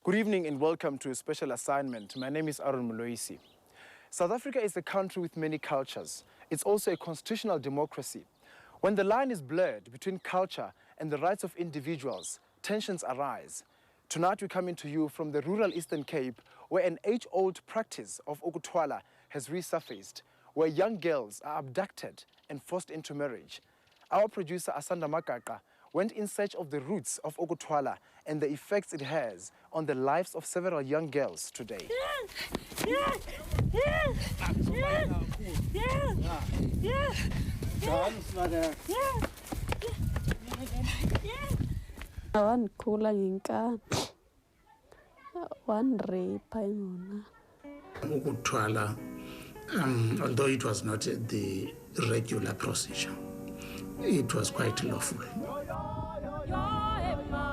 Good evening and welcome to a special assignment. My name is Aaron Muloisi. South Africa is a country with many cultures. It's also a constitutional democracy. When the line is blurred between culture and the rights of individuals, tensions arise. Tonight we're coming to you from the rural Eastern Cape, where an age-old practice of Ukuthwala has resurfaced, where young girls are abducted and forced into marriage. Our producer Asanda Makaka went in search of the roots of Ukuthwala and the effects it has on the lives of several young girls today. Ukuthwala, although it was not the regular procedure, it was quite lawful.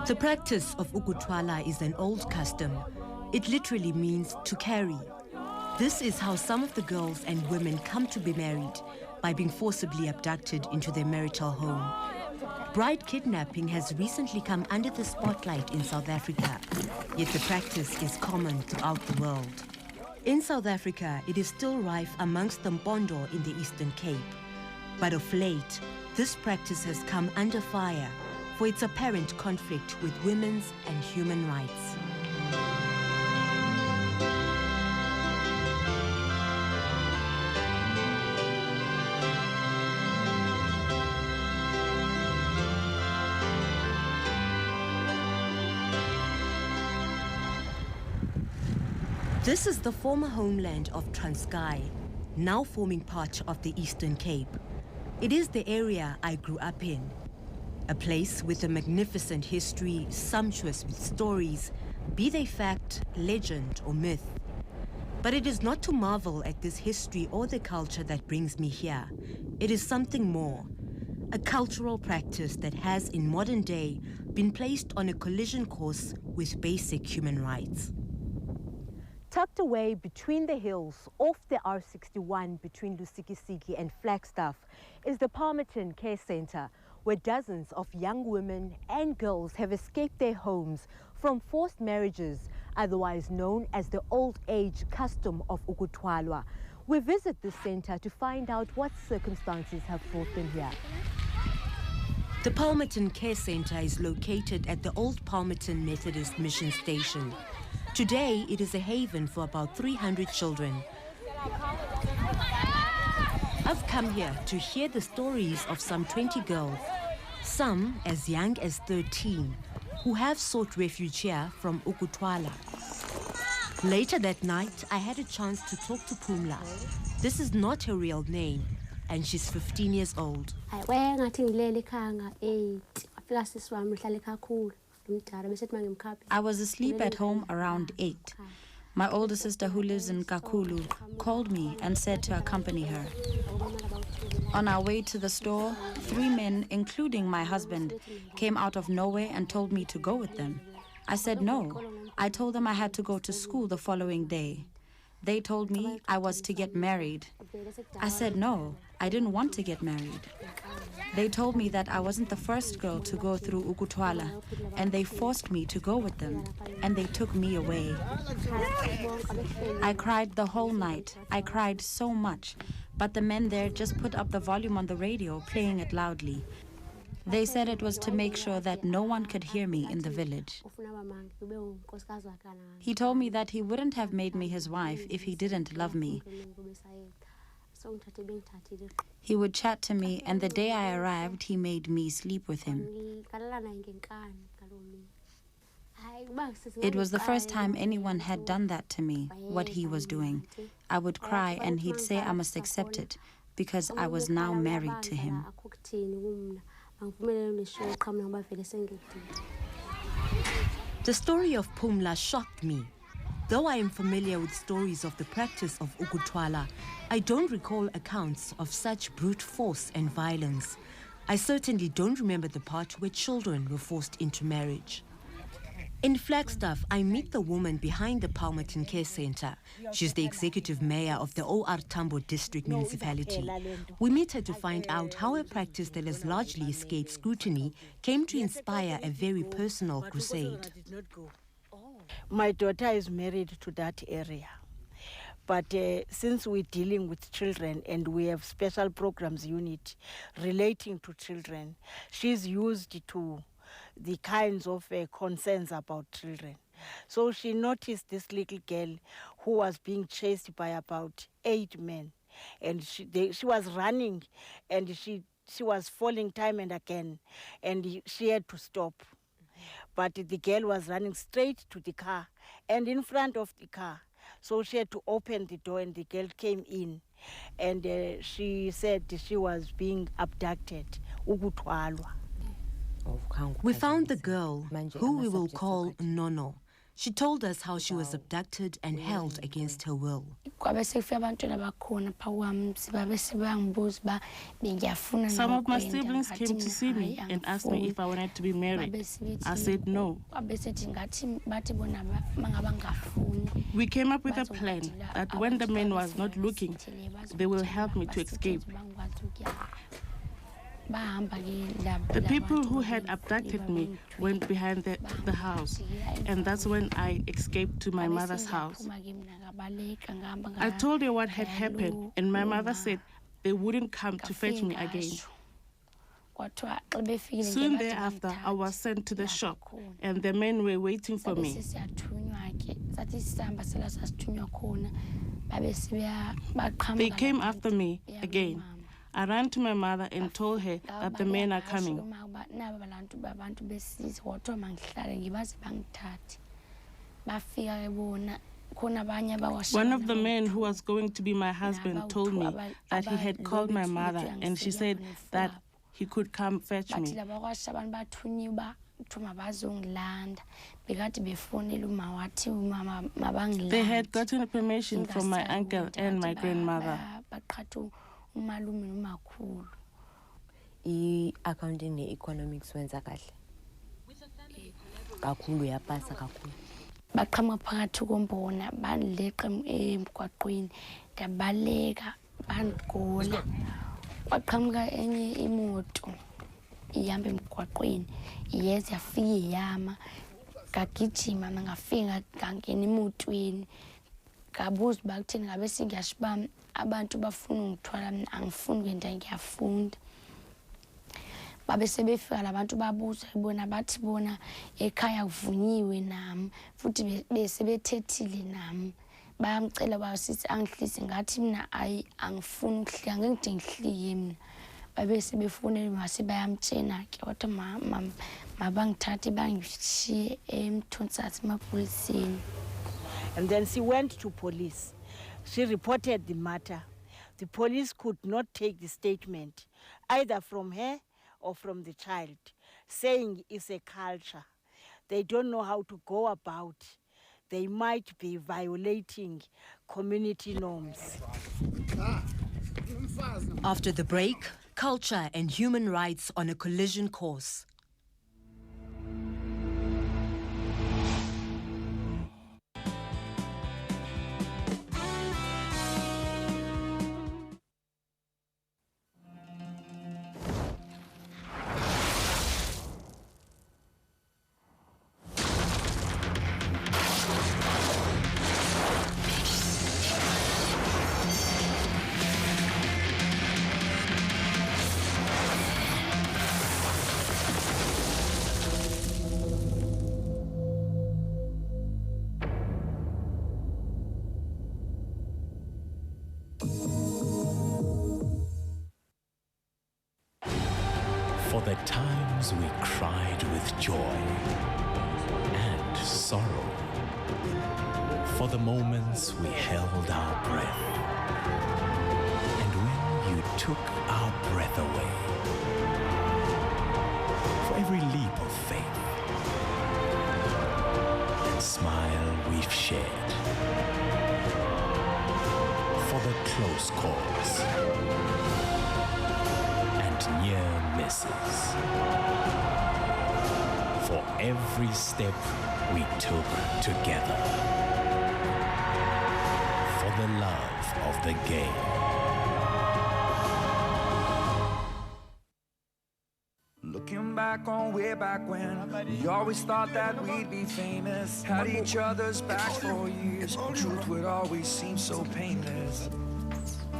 The practice of Ukuthwala is an old custom. It literally means to carry. This is how some of the girls and women come to be married, by being forcibly abducted into their marital home. Bride kidnapping has recently come under the spotlight in South Africa, yet the practice is common throughout the world. In South Africa, it is still rife amongst the Mpondo in the Eastern Cape. But of late, this practice has come under fire for its apparent conflict with women's and human rights. This is the former homeland of Transkei, now forming part of the Eastern Cape. It is the area I grew up in. A place with a magnificent history, sumptuous with stories, be they fact, legend, or myth. But it is not to marvel at this history or the culture that brings me here. It is something more. A cultural practice that has, in modern day, been placed on a collision course with basic human rights. Tucked away between the hills off the R61 between Lusikisiki and Flagstaff is the Palmerton Care Center, where dozens of young women and girls have escaped their homes from forced marriages, otherwise known as the old age custom of Ukuthwala. We visit this center to find out what circumstances have brought them here. The Palmerton Care Center is located at the old Palmerton Methodist Mission Station. Today, it is a haven for about 300 children. I've come here to hear the stories of some 20 girls, some as young as 13, who have sought refuge here from Ukuthwala. Later that night, I had a chance to talk to Phumla. This is not her real name, and she's 15 years old. I was asleep at home around 8. My older sister, who lives in Kakulu, called me and said to accompany her. On our way to the store, 3 men, including my husband, came out of nowhere and told me to go with them. I said no. I told them I had to go to school the following day. They told me I was to get married. I said no, I didn't want to get married. They told me that I wasn't the first girl to go through Ukuthwala, and they forced me to go with them, and they took me away. I cried the whole night. I cried so much, but the men there just put up the volume on the radio, playing it loudly. They said it was to make sure that no one could hear me in the village. He told me that he wouldn't have made me his wife if he didn't love me. He would chat to me, and the day I arrived, he made me sleep with him. It was the first time anyone had done that to me, what he was doing. I would cry, and he'd say I must accept it, because I was now married to him. The story of Phumla shocked me. Though I am familiar with stories of the practice of Ukuthwala, I don't recall accounts of such brute force and violence. I certainly don't remember the part where children were forced into marriage. In Flagstaff, I meet the woman behind the Palmerton Care Center. She's the executive mayor of the OR Tambo District Municipality. We meet her to find out how a practice that has largely escaped scrutiny came to inspire a very personal crusade. My daughter is married to that area. But since we're dealing with children and we have special programs unit relating to children, she's used to the kinds of concerns about children. So she noticed this little girl who was being chased by about 8 men. And she was running and she was falling time and again. And she had to stop. But the girl was running straight to the car and in front of the car. So she had to open the door and the girl came in. And she said she was being abducted. Ukuthwala. We found the girl, who we will call Nono. She told us how she was abducted and held against her will. Some of my siblings came to see me and asked me if I wanted to be married. I said no. We came up with a plan that when the man was not looking, they will help me to escape. The people who had abducted me went behind the house, and that's when I escaped to my mother's house. I told her what had happened, and my mother said they wouldn't come to fetch me again. Soon thereafter, I was sent to the shop, and the men were waiting for me. They came after me again. I ran to my mother and told her that the men are coming. One of the men who was going to be my husband told me that he had called my mother and she said that he could come fetch me. They had gotten permission from my uncle and my grandmother. Accounting economics wenza kahle kakhulu yapasa kakhulu baqhamuka phakathi kombona bandileqa emgwaqweni ndabaleka bandigola kwaqhamuka enye imoto ihamba emgwaqweni yeza yafika yama ngagijima ngafika ngangena emotweni ngabuza bakuthini ngabe singiyashibama abantu bafuna ungithwala mina angifuni kwenda ngiyafunda babe sebefika labantu babuza ibona bathi bona ekhaya kuvunyiwe nami futhi besebethethile nami bayamcela basithi angihlise ngathi mina angifuni ukuhlika ngeke ngihlike mina babe sebefonela mase bayamtshena ke wathi mabangithathe bangishiye emthonsathi emapoliseni. And then she went to police. She reported the matter. The police could not take the statement, either from her or from the child, saying it's a culture. They don't know how to go about. They might be violating community norms. After the break, culture and human rights on a collision course. For the times we cried with joy and sorrow, for the moments we held our breath, and when you took our breath away, for every leap of faith and smile we've shared, for the close calls and near misses, for every step we took together, for the love of the game. Looking back on way back when, we always thought that we'd be famous. Had each other's backs for years. Truth would always seem so painless.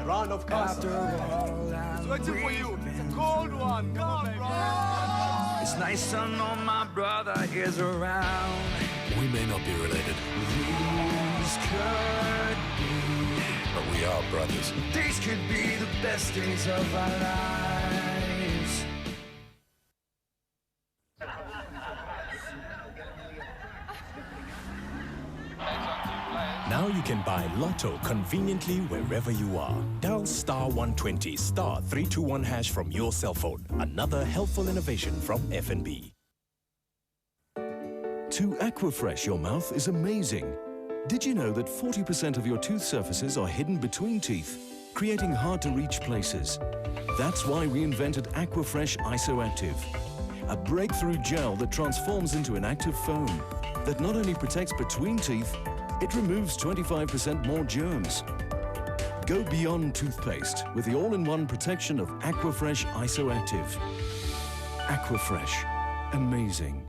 Round of After all that waiting for you. It's a cold one. Come on, bro. It's nice to know my brother is around. We may not be related, These could be, but we are brothers. these could be the best days of our lives. Now you can buy Lotto conveniently wherever you are. Dial star 120 star 321 hash from your cell phone. Another helpful innovation from FNB. To aquafresh your mouth is amazing. Did you know that 40% of your tooth surfaces are hidden between teeth, creating hard-to-reach places? That's why we invented Aquafresh IsoActive, a breakthrough gel that transforms into an active foam that not only protects between teeth, it removes 25% more germs. Go beyond toothpaste with the all-in-one protection of Aquafresh IsoActive. Aquafresh, amazing.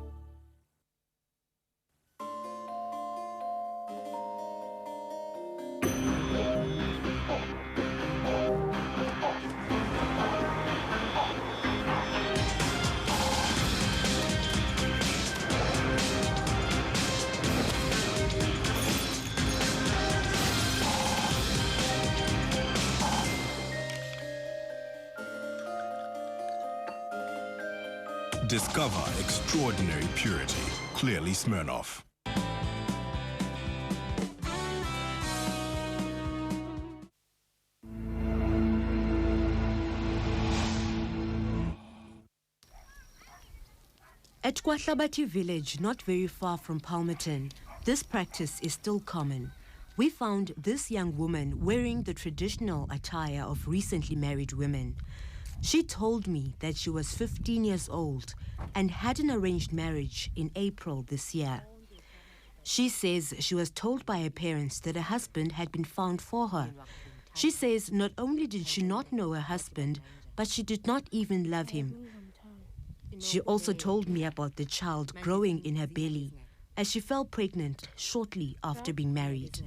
Discover extraordinary purity. Clearly Smirnoff. At Kwahlabati village, not very far from Palmerton, this practice is still common. We found this young woman wearing the traditional attire of recently married women. She told me that she was 15 years old and had an arranged marriage in April this year. She says she was told by her parents that her husband had been found for her. She says not only did she not know her husband, but she did not even love him. She also told me about the child growing in her belly as she fell pregnant shortly after being married.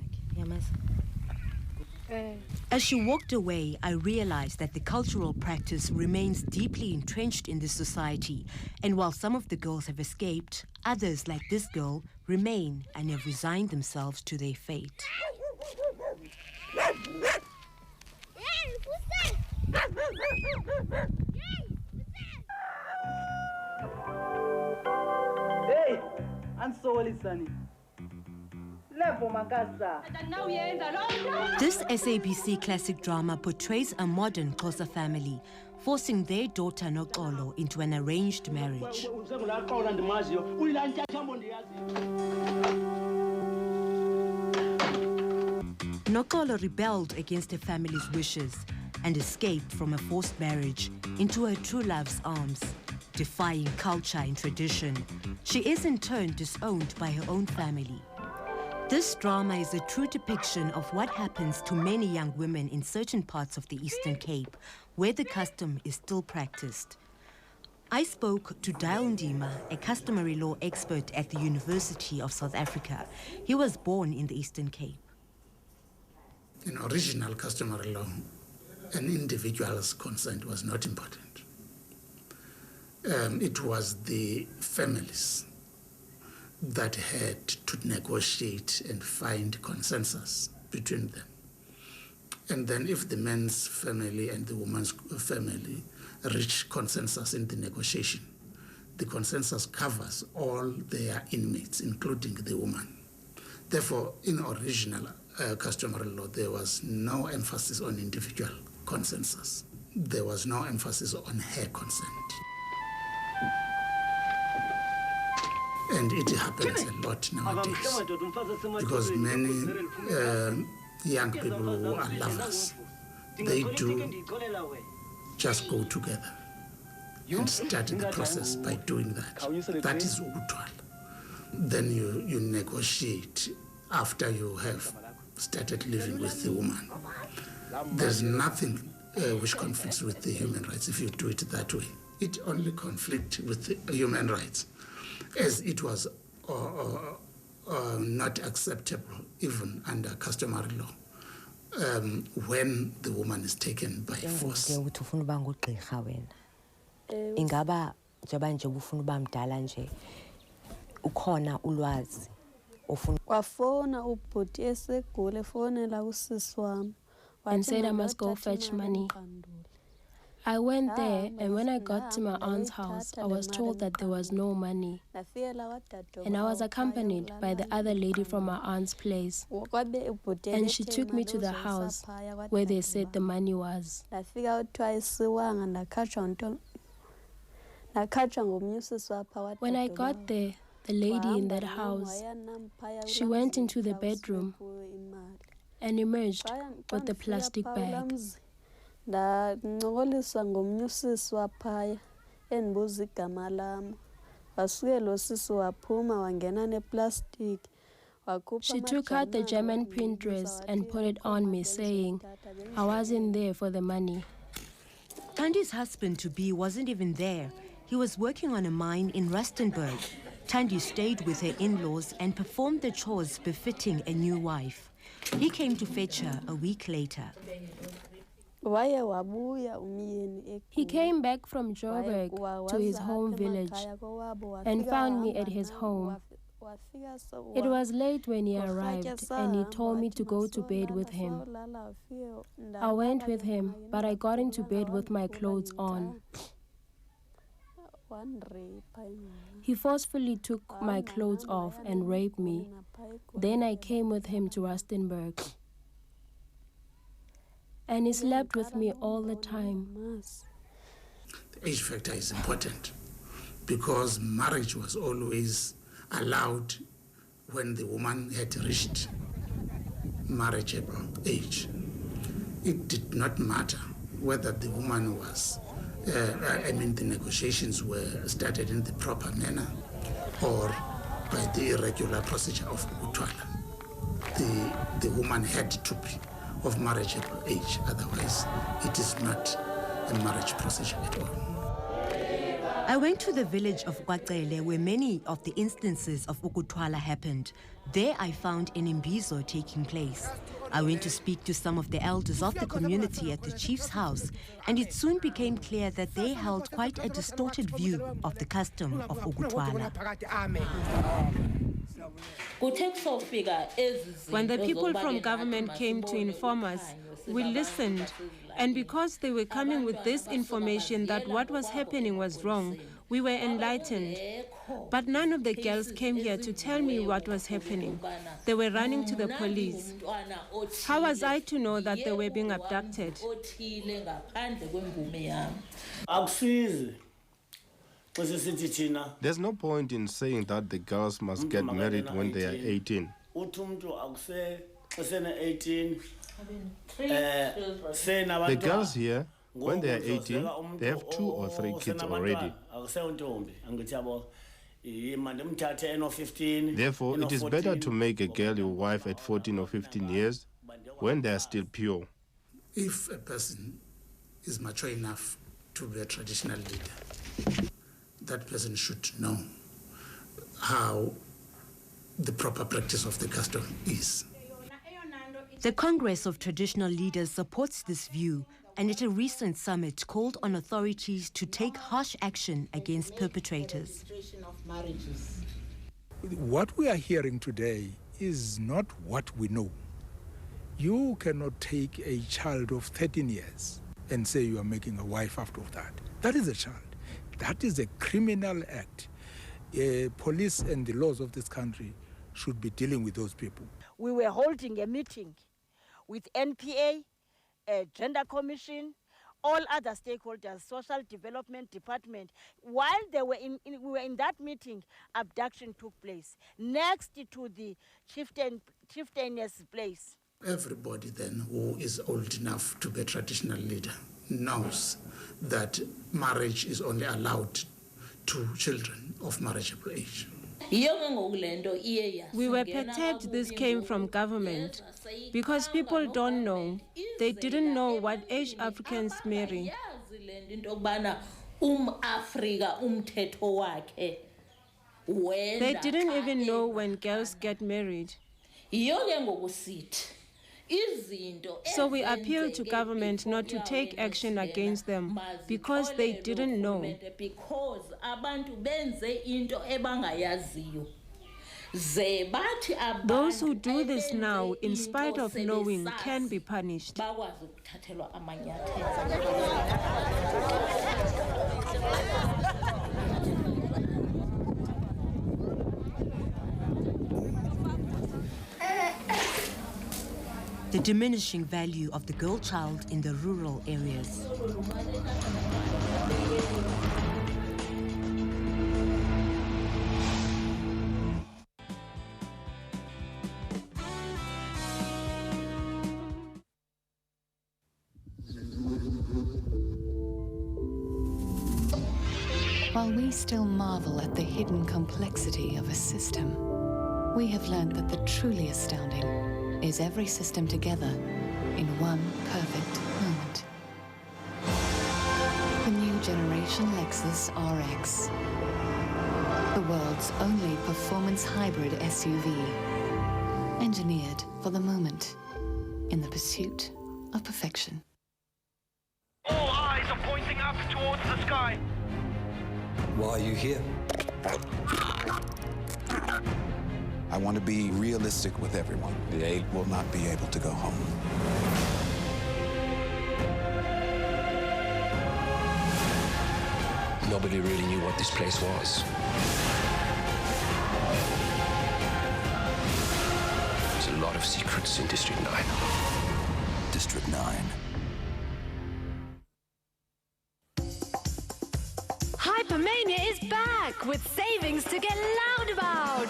As she walked away, I realized that the cultural practice remains deeply entrenched in this society, and while some of the girls have escaped, others, like this girl, remain and have resigned themselves to their fate. Hey, ansoli sani. This SABC classic drama portrays a modern Xhosa family forcing their daughter Nokolo into an arranged marriage. Nokolo rebelled against her family's wishes and escaped from a forced marriage into her true love's arms. Defying culture and tradition, she is in turn disowned by her own family. This drama is a true depiction of what happens to many young women in certain parts of the Eastern Cape, where the custom is still practiced. I spoke to Dale Ndima, a customary law expert at the University of South Africa. He was born in the Eastern Cape. In original customary law, an individual's consent was not important. It was the families that had to negotiate and find consensus between them. And then if the man's family and the woman's family reach consensus in the negotiation, the consensus covers all their inmates, including the woman. Therefore, in original customary law, there was no emphasis on individual consensus. There was no emphasis on her consent. And it happens a lot nowadays because many young people who are lovers, they do just go together and start the process by doing that. That is Ukuthwala. Then you negotiate after you have started living with the woman. There's nothing which conflicts with the human rights if you do it that way. it only conflicts with human rights, as it was not acceptable even under customary law when the woman is taken by force. Ingaba njengoba nje ufuna uba mdala nje ukhona ulwazi wafona ubhuti esegule fonela usisi wami and said I must go fetch money. I went there, and when I got to my aunt's house, I was told that there was no money. And I was accompanied by the other lady from my aunt's place. And she took me to the house where they said the money was. When I got there, the lady in that house, she went into the bedroom and emerged with the plastic bag. Ndancokoliswa ngomnye usisi waphaya endibuza igama lam wasuke lo sisi waphuma wangena neplastic. She took out the German print dress and put it on me, saying, I wasn't there for the money. Tandi's husband-to-be wasn't even there. He was working on a mine in Rustenburg. Tandi stayed with her in-laws and performed the chores befitting a new wife. He came to fetch her a week later. He came back from Joburg to his home village and found me at his home. It was late when he arrived, and he told me to go to bed with him. I went with him, but I got into bed with my clothes on. He forcefully took my clothes off and raped me. Then I came with him to Rustenburg. And he slept with me all the time. The age factor is important because marriage was always allowed when the woman had reached marriageable age. It did not matter whether the woman was, the negotiations were started in the proper manner or by the irregular procedure of Ukuthwala. The woman had to be of marriageable age, otherwise it is not a marriage procedure at all. I went to the village of Kwacele where many of the instances of Ukuthwala happened. There I found an imbizo taking place. I went to speak to some of the elders of the community at the chief's house, and it soon became clear that they held quite a distorted view of the custom of Ukuthwala. When the people from government came to inform us, we listened, and because they were coming with this information that what was happening was wrong, we were enlightened. But none of the girls came here to tell me what was happening. They were running to the police. How was I to know that they were being abducted? There's no point in saying that the girls must get married when they are 18. The girls here, when they are 18, they have 2 or 3 kids already. Therefore, it is better to make a girl your wife at 14 or 15 years when they are still pure. If a person is mature enough to be a traditional leader, that person should know how the proper practice of the custom is. The Congress of Traditional Leaders supports this view, and at a recent summit called on authorities to take harsh action against perpetrators. What we are hearing today is not what we know. You cannot take a child of 13 years and say you are making a wife out of that. That is a child. That is a criminal act. Police and the laws of this country should be dealing with those people. We were holding a meeting with NPA, Gender Commission, all other stakeholders, Social Development Department. While they were we were in that meeting, abduction took place next to the chieftainess place. Everybody then who is old enough to be a traditional leader knows that marriage is only allowed to children of marriageable age. We were perturbed this came from government because people don't know. They didn't know what age Africans marry. They didn't even know when girls get married. So we appeal to government not to take action against them because they didn't know. Those who do this now, in spite of knowing, can be punished. The diminishing value of the girl child in the rural areas. While we still marvel at the hidden complexity of a system, we have learned that the truly astounding is every system together in one perfect moment. The new generation Lexus RX. The world's only performance hybrid SUV. Engineered for the moment, in the pursuit of perfection. All eyes are pointing up towards the sky. Why are you here? I want to be realistic with everyone. They will not be able to go home. Nobody really knew what this place was. There's a lot of secrets in District 9. District 9. Hypermania is back with savings to get loud about.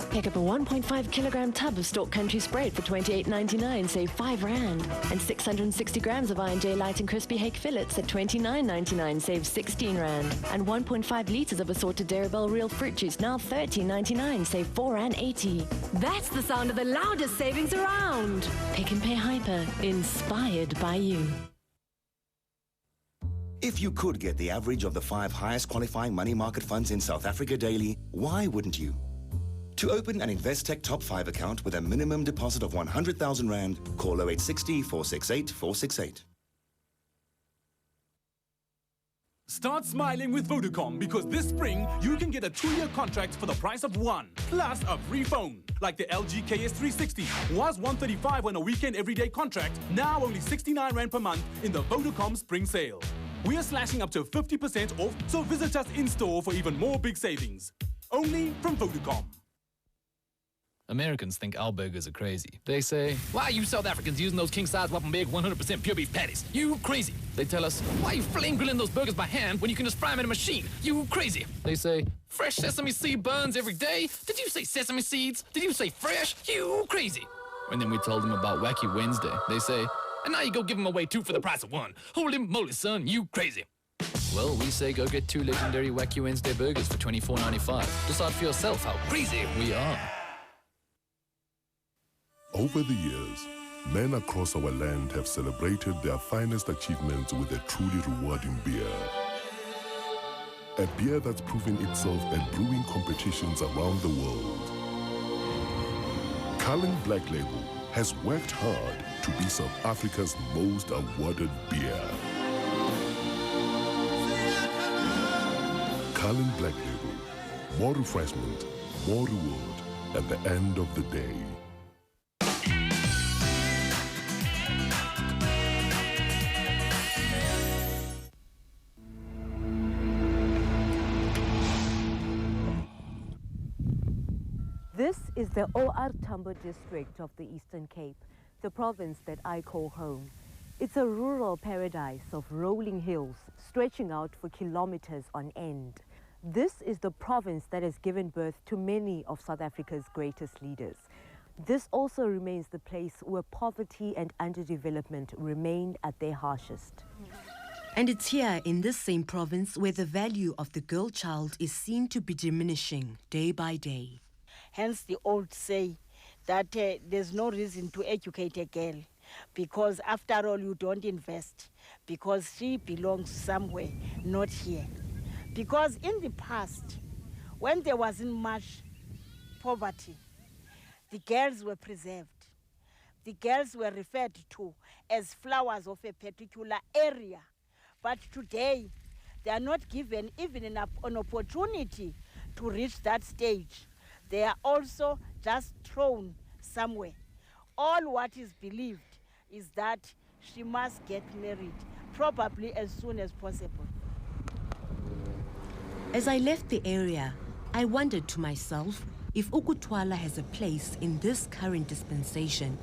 Pick up a 1.5 kilogram tub of Stork Country Sprite for $28.99, save R5. And 660 grams of I&J Light and Crispy Hake Fillets at $29.99, save R16. And 1.5 liters of assorted Dairy Bell Real Fruit Juice, now $13.99, save R4.80. That's the sound of the loudest savings around. Pick and Pay Hyper, inspired by you. If you could get the average of the 5 highest qualifying money market funds in South Africa daily, why wouldn't you? To open an Investec Top 5 account with a minimum deposit of 100,000 Rand, call 0860 468 468. Start smiling with Vodacom because this spring you can get a 2-year contract for the price of one, plus a free phone. Like the LG KS360 was 135 on a weekend everyday contract, now only 69 Rand per month in the Vodacom spring sale. We are slashing up to 50% off, so visit us in store for even more big savings. Only from Vodacom. Americans think our burgers are crazy. They say, why are you South Africans using those king-size Whopper Big 100% pure beef patties? You crazy. They tell us, why are you flame grilling those burgers by hand when you can just fry them in a machine? You crazy. They say, fresh sesame seed buns every day? Did you say sesame seeds? Did you say fresh? You crazy. And then we told them about Wacky Wednesday. They say, and now you go give them away 2 for the price of 1. Holy moly, son, you crazy. Well, we say go get 2 legendary Wacky Wednesday burgers for $24.95. Decide for yourself how crazy we are. Over the years, men across our land have celebrated their finest achievements with a truly rewarding beer. A beer that's proven itself at brewing competitions around the world. Cullen Black Label has worked hard to be South Africa's most awarded beer. Cullen Black Label. More refreshment, more reward at the end of the day. This is the OR Tambo district of the Eastern Cape, the province that I call home. It's a rural paradise of rolling hills stretching out for kilometers on end. This is the province that has given birth to many of South Africa's greatest leaders. This also remains the place where poverty and underdevelopment remained at their harshest. And it's here in this same province where the value of the girl child is seen to be diminishing day by day. Hence the old say that there's no reason to educate a girl because after all you don't invest. because she belongs somewhere, not here. Because in the past, when there wasn't much poverty, the girls were preserved. The girls were referred to as flowers of a particular area. But today, they are not given even an opportunity to reach that stage. They are also just thrown somewhere. All what is believed is that she must get married, probably as soon as possible. As I left the area, I wondered to myself if Ukuthwala has a place in this current dispensation,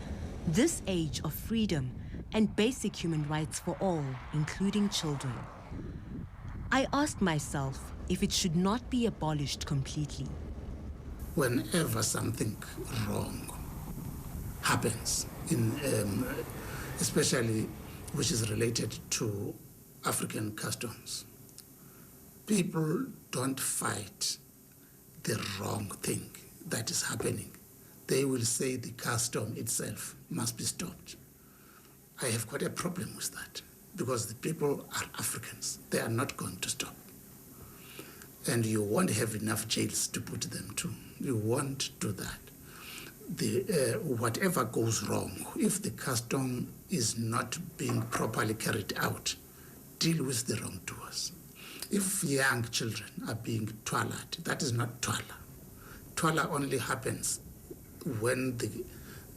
this age of freedom and basic human rights for all, including children. I asked myself if it should not be abolished completely. Whenever something wrong happens, especially which is related to African customs, people don't fight the wrong thing that is happening. They will say the custom itself must be stopped. I have quite a problem with that because the people are Africans. They are not going to stop. And you won't have enough jails to put them to. You won't do that. Whatever goes wrong, if the custom is not being properly carried out, deal with the wrongdoers. If young children are being twalaed, that is not twala. Twala only happens when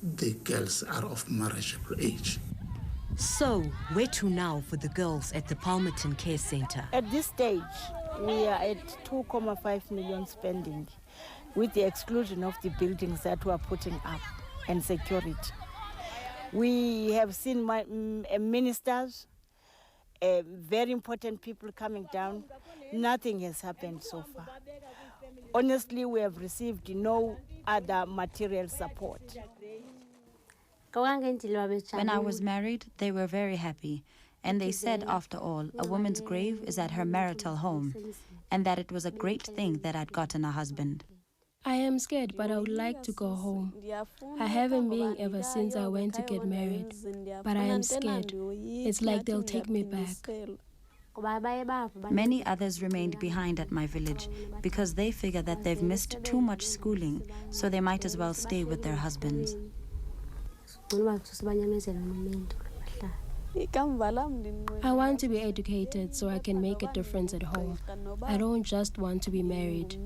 the girls are of marriageable age. So, where to now for the girls at the Palmerton Care Center? At this stage, we are at 2.5 million spending, with the exclusion of the buildings that we are putting up and security. We have seen ministers, very important people coming down. Nothing has happened so far. Honestly, we have received no other material support. When I was married, they were very happy. And they said, after all, a woman's grave is at her marital home, and that it was a great thing that I'd gotten a husband. I am scared, but I would like to go home. I haven't been ever since I went to get married, but I am scared. It's like they'll take me back. Many others remained behind at my village because they figure that they've missed too much schooling, so they might as well stay with their husbands. I want to be educated so I can make a difference at home. I don't just want to be married.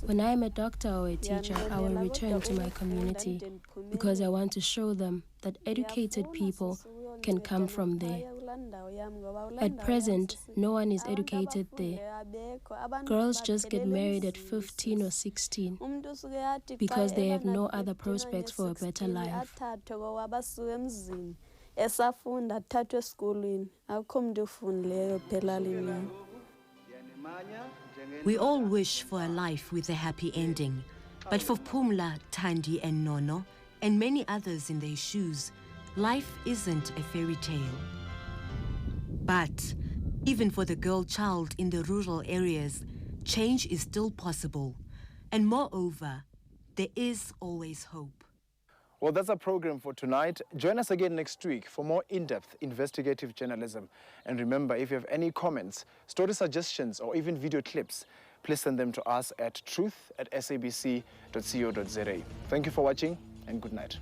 When I am a doctor or a teacher, I will return to my community because I want to show them that educated people can come from there. At present, no one is educated there. Girls just get married at 15 or 16 because they have no other prospects for a better life. We all wish for a life with a happy ending, but for Pumla, Thandi and Nono, and many others in their shoes, life isn't a fairy tale. But even for the girl child in the rural areas, change is still possible. And moreover, there is always hope. Well, that's our program for tonight. Join us again next week for more in-depth investigative journalism. And remember, if you have any comments, story suggestions, or even video clips, please send them to us at truth@sabc.co.za. Thank you for watching, and good night.